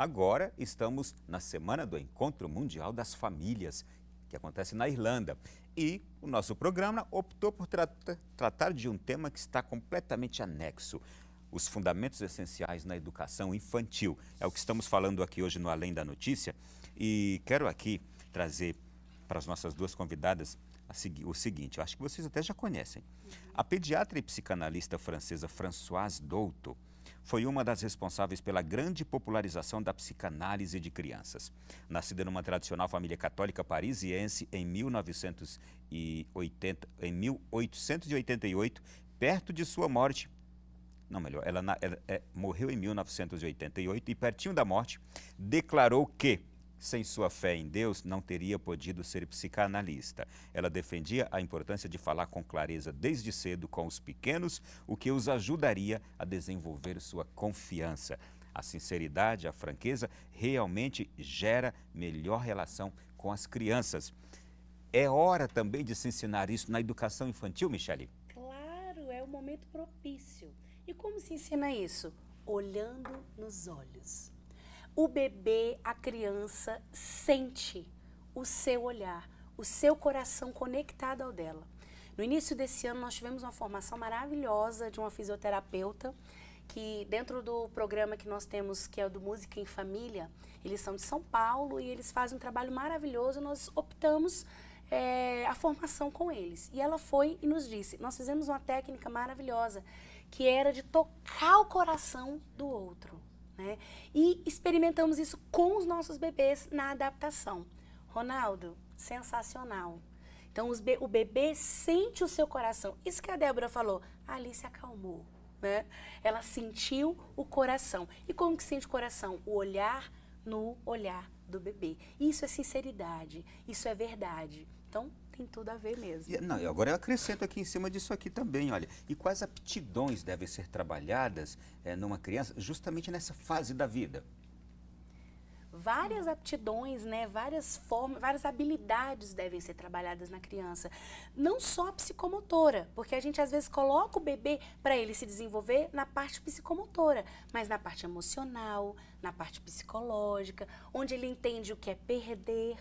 Agora estamos na Semana do Encontro Mundial das Famílias, que acontece na Irlanda. E o nosso programa optou por tratar de um tema que está completamente anexo: os fundamentos essenciais na educação infantil. É o que estamos falando aqui hoje no Além da Notícia. E quero aqui trazer para as nossas duas convidadas o seguinte, eu acho que vocês até já conhecem. A pediatra e psicanalista francesa Françoise Douto foi uma das responsáveis pela grande popularização da psicanálise de crianças. Nascida numa tradicional família católica parisiense em 1888, perto de sua morte, ela morreu em 1988 e, pertinho da morte, declarou que, sem sua fé em Deus, não teria podido ser psicanalista. Ela defendia a importância de falar com clareza desde cedo com os pequenos, o que os ajudaria a desenvolver sua confiança. A sinceridade, a franqueza realmente gera melhor relação com as crianças. É hora também de se ensinar isso na educação infantil, Michele? Claro, é o momento propício. E como se ensina isso? Olhando nos olhos. O bebê, a criança, sente o seu olhar, o seu coração conectado ao dela. No início desse ano, nós tivemos uma formação maravilhosa de uma fisioterapeuta, que dentro do programa que nós temos, que é o do Música em Família, eles são de São Paulo e eles fazem um trabalho maravilhoso. Nós optamos a formação com eles. E ela foi e nos disse, nós fizemos uma técnica maravilhosa, que era de tocar o coração do outro. Né? E experimentamos isso com os nossos bebês na adaptação. Ronaldo, sensacional. Então o bebê sente o seu coração. Isso que a Débora falou, a Alice acalmou. Né? Ela sentiu o coração. E como que sente o coração? O olhar no olhar do bebê. Isso é sinceridade, isso é verdade. Então tem tudo a ver mesmo. E agora eu acrescento aqui em cima disso aqui também, olha. E quais aptidões devem ser trabalhadas numa criança justamente nessa fase da vida? Várias aptidões, né? Várias formas, várias habilidades devem ser trabalhadas na criança. Não só a psicomotora, porque a gente às vezes coloca o bebê para ele se desenvolver na parte psicomotora, mas na parte emocional, na parte psicológica, onde ele entende o que é perder.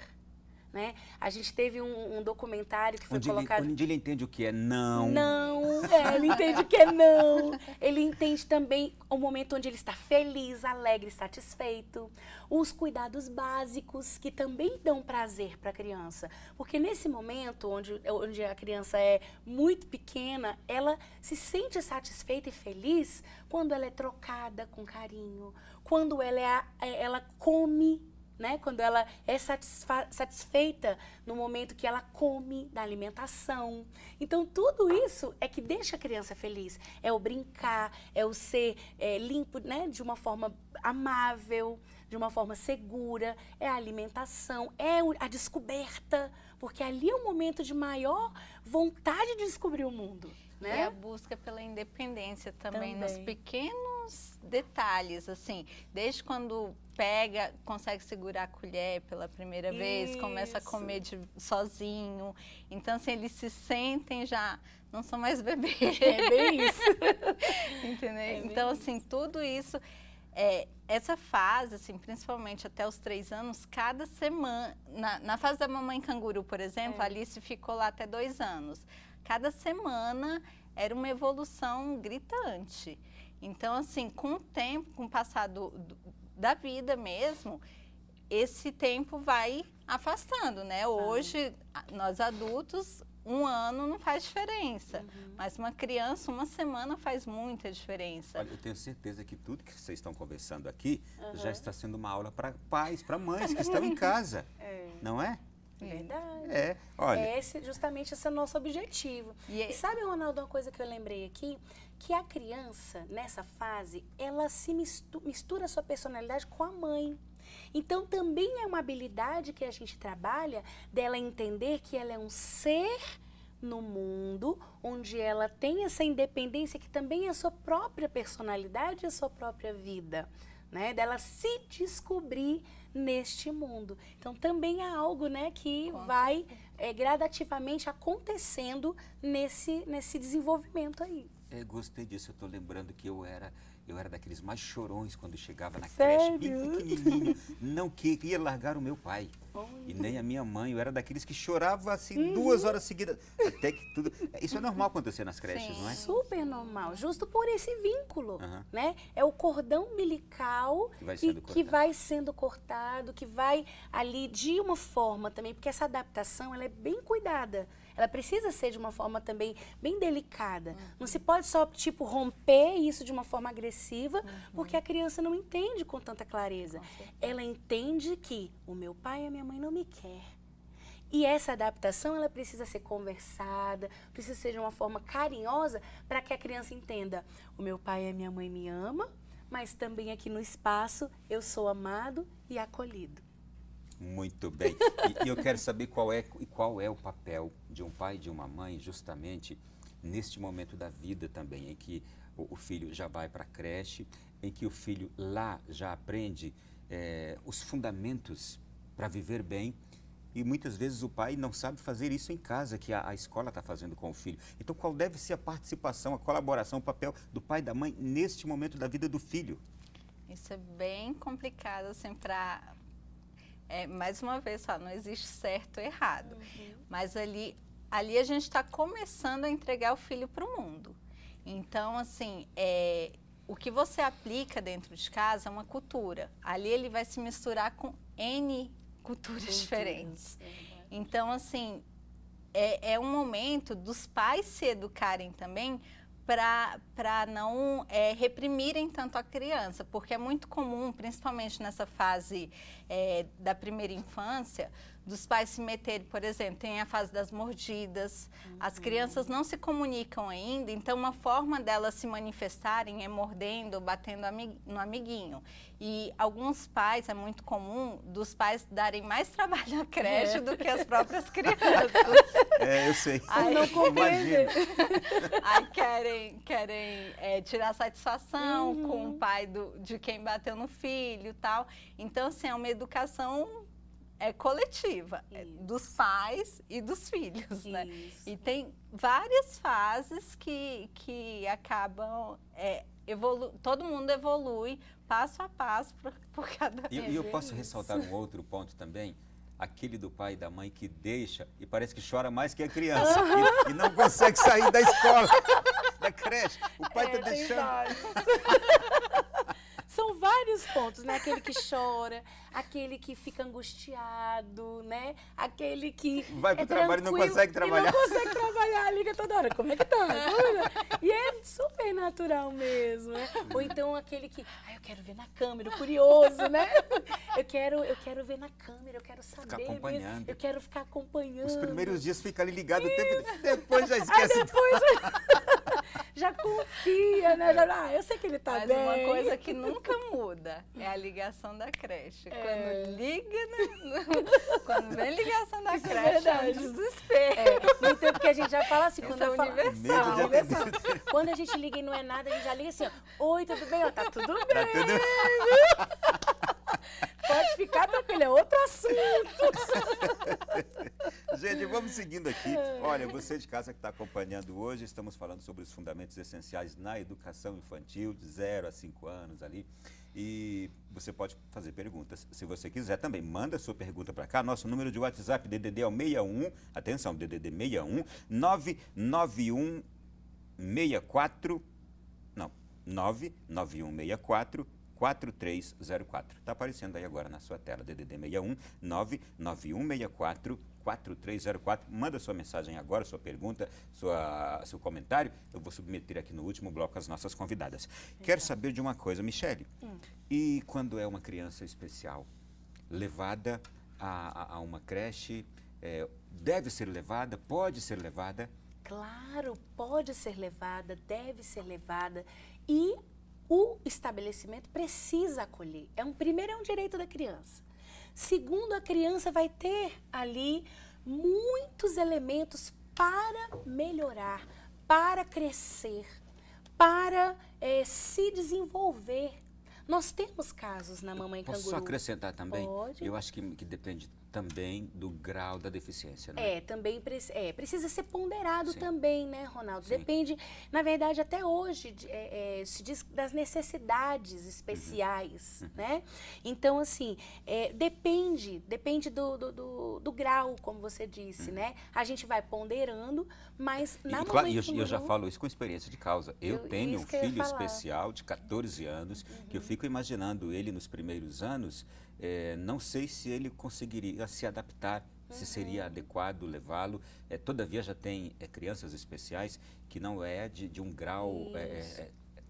Né? A gente teve um documentário que foi colocado... Onde ele entende o que é não. Não, ele entende o que é não. Ele entende também o momento onde ele está feliz, alegre, satisfeito. Os cuidados básicos que também dão prazer para a criança. Porque nesse momento onde a criança é muito pequena, ela se sente satisfeita e feliz quando ela é trocada com carinho, quando ela come. Né? Quando ela é satisfeita no momento que ela come, da alimentação. Então, tudo isso é que deixa a criança feliz. É o brincar, é o ser limpo, né? De uma forma amável, de uma forma segura, é a alimentação, é a descoberta, porque ali é o momento de maior vontade de descobrir o mundo. Né? É a busca pela independência também, nos pequenos detalhes, assim, desde quando consegue segurar a colher pela primeira vez, começa a comer sozinho, então assim, eles se sentem já, não são mais bebês. É bem isso. Entendeu? Então assim, tudo isso, essa fase, assim, principalmente até os 3 anos, cada semana, na fase da mamãe canguru, por exemplo, a Alice ficou lá até 2 anos. Cada semana era uma evolução gritante. Então, assim, com o tempo, com o passar da vida mesmo, esse tempo vai afastando, né? Hoje, nós adultos, 1 ano não faz diferença. Mas uma criança, 1 semana faz muita diferença. Olha, eu tenho certeza que tudo que vocês estão conversando aqui já está sendo uma aula para pais, para mães que estão em casa. Não é? Verdade. Olha. Justamente esse é o nosso objetivo. E sabe, Ronaldo, uma coisa que eu lembrei aqui? Que a criança, nessa fase, ela se mistura a sua personalidade com a mãe. Então, também é uma habilidade que a gente trabalha dela entender que ela é um ser no mundo, onde ela tem essa independência que também é a sua própria personalidade e a sua própria vida. Né, dela se descobrir neste mundo. Então, também há algo, né, que vai gradativamente acontecendo nesse desenvolvimento aí. Gostei disso, eu estou lembrando que eu eu era daqueles mais chorões quando chegava na Sério? creche, bem pequenininho, não queria largar o meu pai. E nem a minha mãe, eu era daqueles que chorava assim 2 horas seguidas, até que tudo... Isso é normal acontecer nas creches, Sim. não é? Super normal, justo por esse vínculo, Aham. né? É o cordão umbilical Que vai sendo que cortado. vai sendo cortado, que vai ali de uma forma também, porque essa adaptação ela é bem cuidada. Ela precisa ser de uma forma também bem delicada. Não se pode só, tipo, romper isso de uma forma agressiva, porque a criança não entende com tanta clareza. Ela entende que o meu pai e a minha mãe não me quer. E essa adaptação, ela precisa ser conversada, precisa ser de uma forma carinhosa para que a criança entenda: o meu pai e a minha mãe me amam, mas também aqui no espaço eu sou amado e acolhido. Muito bem. E eu quero saber qual é o papel de um pai e de uma mãe justamente neste momento da vida também, em que o filho já vai para a creche, em que o filho lá já aprende os fundamentos para viver bem. E muitas vezes o pai não sabe fazer isso em casa, que a escola está fazendo com o filho. Então, qual deve ser a participação, a colaboração, o papel do pai e da mãe neste momento da vida do filho? Isso é bem complicado, assim, para... mais uma vez, não existe certo ou errado. Mas ali a gente está começando a entregar o filho para o mundo. Então, assim, o que você aplica dentro de casa é uma cultura. Ali ele vai se misturar com N culturas diferentes. Então, assim, é um momento dos pais se educarem também para não reprimirem tanto a criança, porque é muito comum, principalmente nessa fase da primeira infância, dos pais se meterem, por exemplo, tem a fase das mordidas, as crianças não se comunicam ainda, então uma forma delas se manifestarem é mordendo ou batendo no amiguinho. E alguns pais, é muito comum, dos pais darem mais trabalho à creche do que as próprias crianças. Eu sei. Aí, não compreender. Aí querem tirar satisfação com o pai de quem bateu no filho e tal. Então, assim, é uma educação coletiva, dos pais e dos filhos, né? E tem várias fases que acabam... todo mundo evolui passo a passo por cada... E eu posso ressaltar um outro ponto também, aquele do pai e da mãe que deixa e parece que chora mais que a criança e não consegue sair da escola, da creche. O pai está deixando... São vários pontos, né? Aquele que chora, aquele que fica angustiado, né? Aquele que vai pro trabalho e não consegue trabalhar. E não consegue trabalhar, liga toda hora. Como é que tá? E é super natural mesmo, né? Ou então aquele que, eu quero ver na câmera, o curioso, né? Eu quero ver na câmera, eu quero saber. Ficar acompanhando. Mesmo, eu quero ficar acompanhando. Os primeiros dias fica ali ligado o tempo, depois já esquece. Aí depois já confia, né? Eu sei que ele tá Mas bem. uma coisa que nunca muda é a ligação da creche. Quando liga, quando vem ligação da creche, é um desespero. No tempo que a gente já fala assim, quando eu falo... universal. Quando a gente liga e não é nada, a gente já liga assim, oi, tudo bem? Tá tudo bem. Tá tudo... Pode ficar tranquilo, é outro assunto. Gente, vamos seguindo aqui. Olha, você de casa que está acompanhando hoje, estamos falando sobre os fundamentos essenciais na educação infantil, de 0 a 5 anos ali. E você pode fazer perguntas. Se você quiser também, manda sua pergunta para cá. Nosso número de WhatsApp, DDD é o 61, atenção, DDD 61, 991 64, não, 99164 4304. Está aparecendo aí agora na sua tela, DDD 61 99164 4304. Manda sua mensagem agora, sua pergunta, seu comentário. Eu vou submeter aqui no último bloco as nossas convidadas. Quero saber de uma coisa, Michele. E quando é uma criança especial, levada a uma creche, deve ser levada, pode ser levada? Claro, pode ser levada, deve ser levada. E o estabelecimento precisa acolher. Primeiro, é um direito da criança. Segundo, a criança vai ter ali muitos elementos para melhorar, para crescer, para se desenvolver. Nós temos casos na Mamãe Canguru. Posso só acrescentar também? Pode. Eu acho que depende também do grau da deficiência, né? Também precisa ser ponderado Sim. também, né, Ronaldo? Sim. Depende, na verdade, até hoje, se diz das necessidades especiais, né? Então, assim, depende do grau, como você disse, né? A gente vai ponderando, mas na Claro, mamãe eu já canguru, falo isso com experiência de causa. Eu tenho um isso que eu ia filho falar. especial de 14 anos, que eu fico imaginando ele nos primeiros anos, não sei se ele conseguiria se adaptar, se seria adequado levá-lo. Todavia já tem crianças especiais que não é de um grau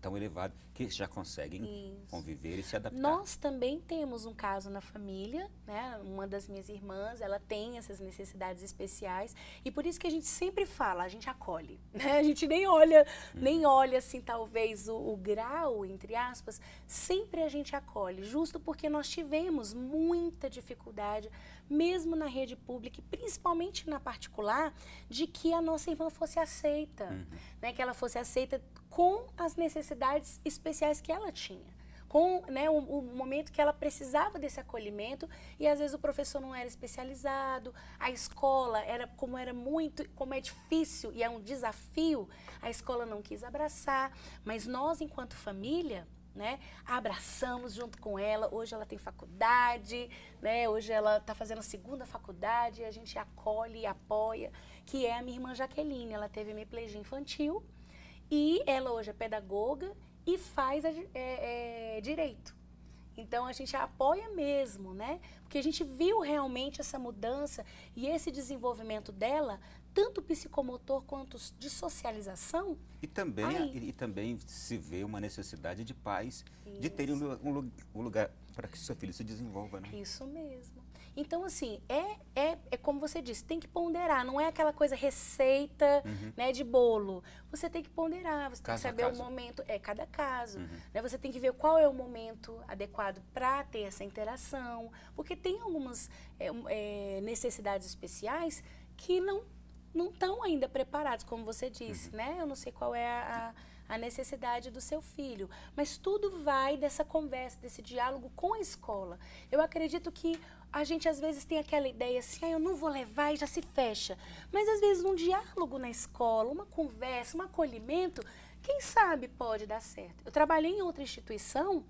tão elevado, que já conseguem conviver e se adaptar. Nós também temos um caso na família, né? Uma das minhas irmãs, ela tem essas necessidades especiais e por isso que a gente sempre fala, a gente acolhe, né? A gente nem olha assim, talvez o grau, entre aspas, sempre a gente acolhe, justo porque nós tivemos muita dificuldade, mesmo na rede pública e principalmente na particular, de que a nossa irmã fosse aceita, né? Que ela fosse aceita com as necessidades especiais que ela tinha, com, né, o momento que ela precisava desse acolhimento e às vezes o professor não era especializado, a escola como é difícil e é um desafio, a escola não quis abraçar, mas nós enquanto família, né, abraçamos junto com ela. Hoje ela tem faculdade, né, hoje ela está fazendo a segunda faculdade, a gente acolhe e apoia, que é a minha irmã Jaqueline. Ela teve hemiplegia infantil e ela hoje é pedagoga e faz direito. Então a gente apoia mesmo, né? Porque a gente viu realmente essa mudança e esse desenvolvimento dela, tanto psicomotor quanto de socialização. E também se vê uma necessidade de pais de terem um lugar para que seu filho se desenvolva, né? Isso mesmo. Então, assim, é como você disse, tem que ponderar, não é aquela coisa receita, né, de bolo. Você tem que ponderar, você tem que saber o momento, cada caso. Né, você tem que ver qual é o momento adequado para ter essa interação, porque tem algumas necessidades especiais que não estão ainda preparados, como você disse, né? Eu não sei qual é a necessidade do seu filho, mas tudo vai dessa conversa, desse diálogo com a escola. Eu acredito que a gente às vezes tem aquela ideia assim, eu não vou levar e já se fecha. Mas às vezes um diálogo na escola, uma conversa, um acolhimento, quem sabe pode dar certo. Eu trabalhei em outra instituição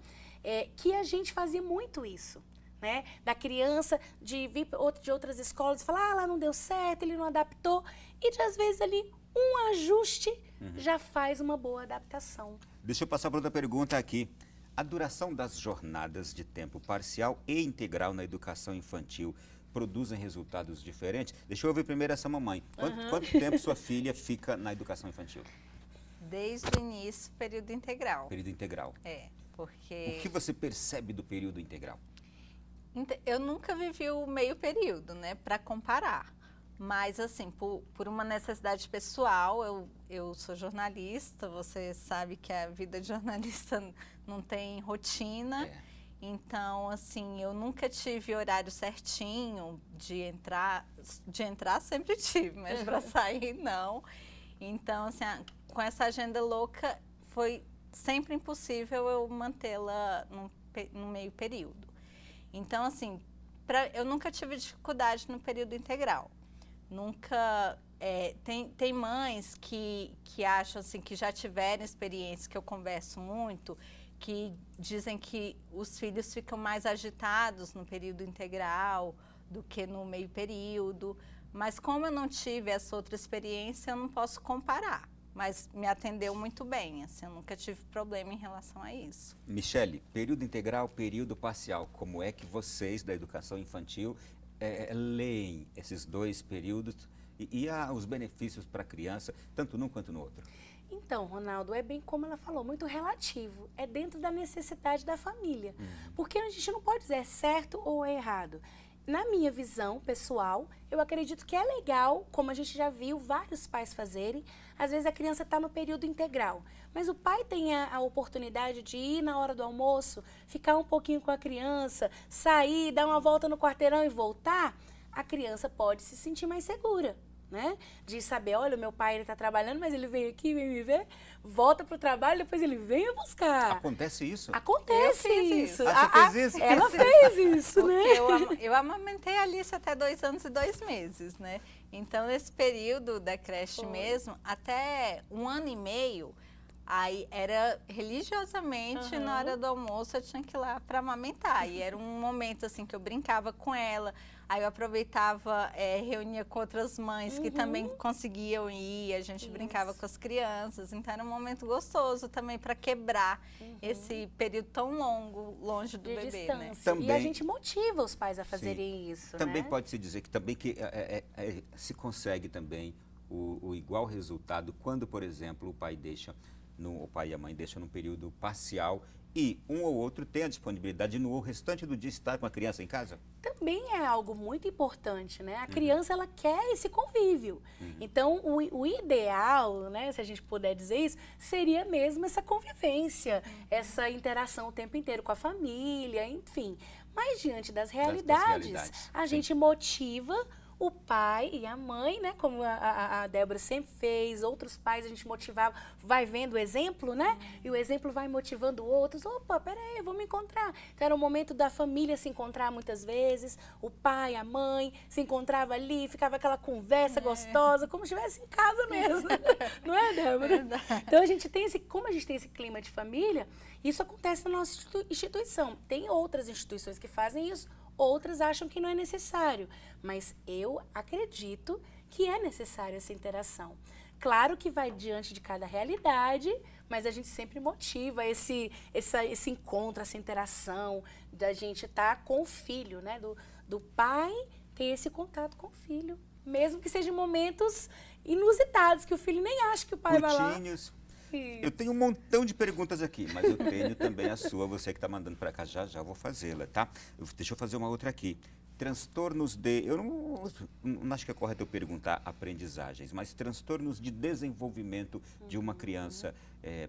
que a gente fazia muito isso. Né? Da criança de vir de outras escolas e falar, lá não deu certo, ele não adaptou. E de, às vezes ali um ajuste já faz uma boa adaptação. Deixa eu passar para outra pergunta aqui. A duração das jornadas de tempo parcial e integral na educação infantil produzem resultados diferentes? Deixa eu ouvir primeiro essa mamãe. Quanto tempo sua filha fica na educação infantil? Desde o início, período integral. Período integral. Porque... O que você percebe do período integral? Eu nunca vivi o meio período, né, para comparar. Mas, assim, por uma necessidade pessoal, eu sou jornalista, você sabe que a vida de jornalista não tem rotina. Então, assim, eu nunca tive horário certinho de entrar sempre tive, mas para sair não. Então, assim, com essa agenda louca, foi sempre impossível eu mantê-la no meio período. Então, assim, eu nunca tive dificuldade no período integral. Nunca... tem mães que acham, assim, que já tiveram experiência, que eu converso muito, que dizem que os filhos ficam mais agitados no período integral do que no meio período. Mas como eu não tive essa outra experiência, eu não posso comparar. Mas me atendeu muito bem, assim, eu nunca tive problema em relação a isso. Michele, período integral, período parcial, como é que vocês da educação infantil leem esses dois períodos e os benefícios para a criança, tanto num quanto no outro? Então, Ronaldo, é bem como ela falou, muito relativo, é dentro da necessidade da família, porque a gente não pode dizer é certo ou é errado. Na minha visão pessoal, eu acredito que é legal, como a gente já viu vários pais fazerem, às vezes a criança está no período integral, mas o pai tem a oportunidade de ir na hora do almoço, ficar um pouquinho com a criança, sair, dar uma volta no quarteirão e voltar, a criança pode se sentir mais segura. né? De saber, olha, o meu pai ele está trabalhando, mas ele veio aqui, vem me ver, volta pro trabalho, depois ele vem me buscar. Acontece isso? Acontece Eu fiz isso. isso. Você fez isso? Ela fez isso, né? Porque eu amamentei a Alice até 2 anos e 2 meses, né? Então, nesse período da creche mesmo, até 1 ano e meio, aí era religiosamente, na hora do almoço, eu tinha que ir lá para amamentar. E era um momento, assim, que eu brincava com ela. Aí eu aproveitava, reunia com outras mães que também conseguiam ir, a gente brincava com as crianças. Então era um momento gostoso também para quebrar esse período tão longo, longe do bebê, distância. né? Também- E a gente motiva os pais a fazerem isso, Também né? pode-se dizer que também se consegue também o igual resultado quando, por exemplo, o pai e a mãe deixam num período parcial e um ou outro tem a disponibilidade de no restante do dia estar com a criança em casa? Também é algo muito importante, né? A criança, ela quer esse convívio. Então, o ideal, né, se a gente puder dizer isso, seria mesmo essa convivência, essa interação o tempo inteiro com a família, enfim. Mas diante das realidades, a gente motiva o pai e a mãe, né? Como a Débora sempre fez, outros pais a gente motivava, vai vendo o exemplo, né? E o exemplo vai motivando outros. Opa, peraí, vamos encontrar. Então era o momento da família se encontrar muitas vezes, o pai, a mãe se encontrava ali, ficava aquela conversa gostosa, como se estivesse em casa mesmo. Não é, Débora? Então a gente tem como a gente tem esse clima de família, isso acontece na nossa instituição. Tem outras instituições que fazem isso, outras acham que não é necessário, mas eu acredito que é necessário essa interação. Claro que vai diante de cada realidade, mas a gente sempre motiva esse encontro, essa interação, da gente estar com o filho, né? Do pai ter esse contato com o filho, mesmo que sejam momentos inusitados, que o filho nem acha que o pai vai lá. Curtinhos. Eu tenho um montão de perguntas aqui, mas eu tenho também a sua, você que está mandando para cá, já vou fazê-la, tá? Deixa eu fazer uma outra aqui. Transtornos de... Eu não acho que é correto eu perguntar aprendizagens, mas transtornos de desenvolvimento de uma criança,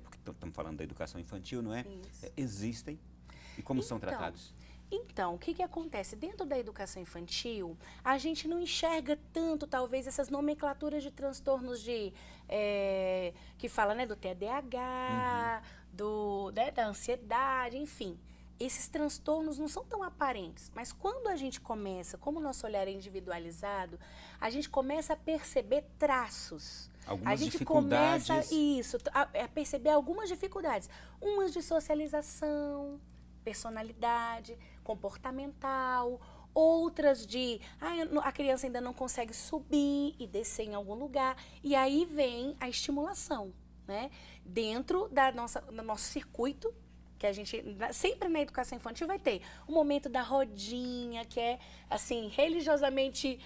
porque estamos falando da educação infantil, não é? Existem? E como são tratados? Então, o que acontece? Dentro da educação infantil, a gente não enxerga tanto, talvez, essas nomenclaturas de transtornos que fala, né, do TDAH, da ansiedade, enfim. Esses transtornos não são tão aparentes, mas quando a gente começa, como o nosso olhar é individualizado, a gente começa a perceber traços. Algumas a gente dificuldades. começa a perceber algumas dificuldades, umas de socialização, personalidade, comportamental, outras de a criança ainda não consegue subir e descer em algum lugar, e aí vem a estimulação, né? Dentro do nosso circuito, que a gente, sempre na educação infantil vai ter o momento da rodinha, que é, assim, religiosamente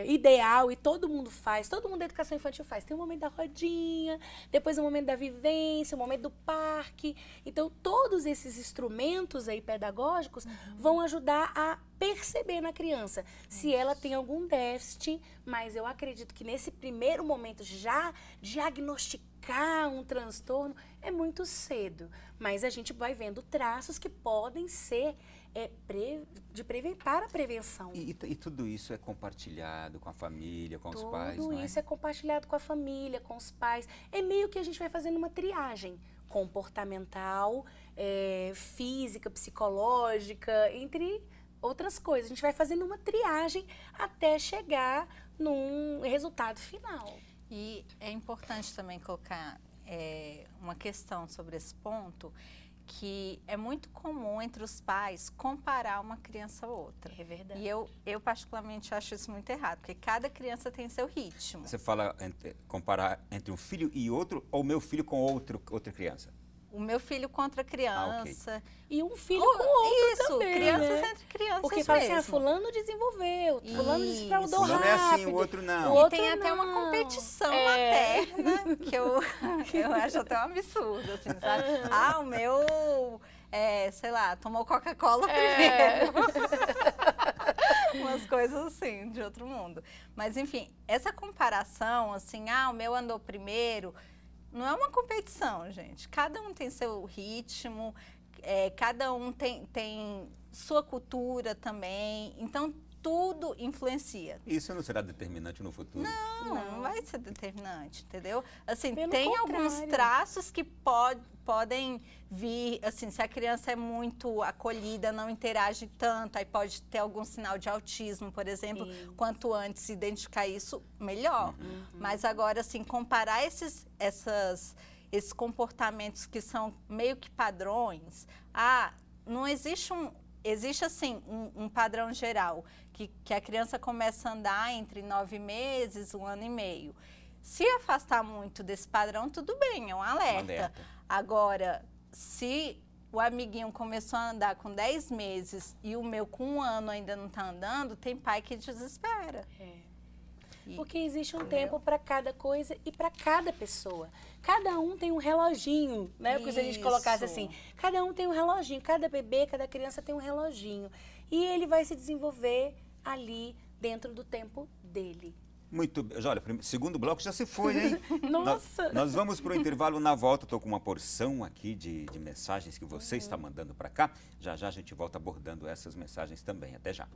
ideal e todo mundo faz, todo mundo da educação infantil faz. Tem o momento da rodinha, depois o momento da vivência, o momento do parque. Então, todos esses instrumentos aí pedagógicos vão ajudar a perceber na criança se ela tem algum déficit, mas eu acredito que nesse primeiro momento já diagnosticar um transtorno é muito cedo, mas a gente vai vendo traços que podem ser para a prevenção. E tudo isso é compartilhado com a família, com os pais, Tudo não é? isso é compartilhado com a família, com os pais. É meio que a gente vai fazendo uma triagem comportamental, física, psicológica, entre outras coisas. A gente vai fazendo uma triagem até chegar num resultado final. E é importante também colocar uma questão sobre esse ponto, que é muito comum entre os pais comparar uma criança a outra. É verdade. E eu particularmente acho isso muito errado, porque cada criança tem seu ritmo. Você fala comparar entre um filho e outro, ou meu filho com outra criança? O meu filho contra criança. E um filho com o outro Isso, também, crianças né? entre crianças Porque fala mesmo. assim, fulano desenvolveu, fulano Isso. desfraudou Fulano rápido. é assim, o outro não. O outro E tem até uma não. competição materna, que eu acho até um absurdo, assim, sabe? O meu, sei lá, tomou Coca-Cola primeiro. Umas coisas assim, de outro mundo. Mas, enfim, essa comparação, assim, o meu andou primeiro, não é uma competição, gente. Cada um tem seu ritmo, cada um tem sua cultura também. Então, tudo influencia. Isso não será determinante no futuro? Não vai ser determinante, entendeu? Assim, Pelo tem contrário. alguns traços que podem vir, assim, se a criança é muito acolhida, não interage tanto, aí pode ter algum sinal de autismo, por exemplo. Sim. Quanto antes identificar isso, melhor. Mas agora, assim, comparar esses comportamentos que são meio que padrões, não existe existe assim um padrão geral, que a criança começa a andar entre 9 meses, 1 ano e meio. Se afastar muito desse padrão, tudo bem, é um alerta. Agora, se o amiguinho começou a andar com 10 meses e o meu com 1 ano ainda não está andando, tem pai que desespera. Porque existe um tempo para cada coisa e para cada pessoa. Cada um tem um reloginho, né? Porque se a gente colocasse assim, cada um tem um reloginho, cada bebê, cada criança tem um reloginho. E ele vai se desenvolver ali dentro do tempo dele. Muito bem. Olha, segundo bloco já se foi, hein? Nossa! Nós vamos para o intervalo. Na volta, estou com uma porção aqui de mensagens que você está mandando para cá. Já já a gente volta abordando essas mensagens também. Até já.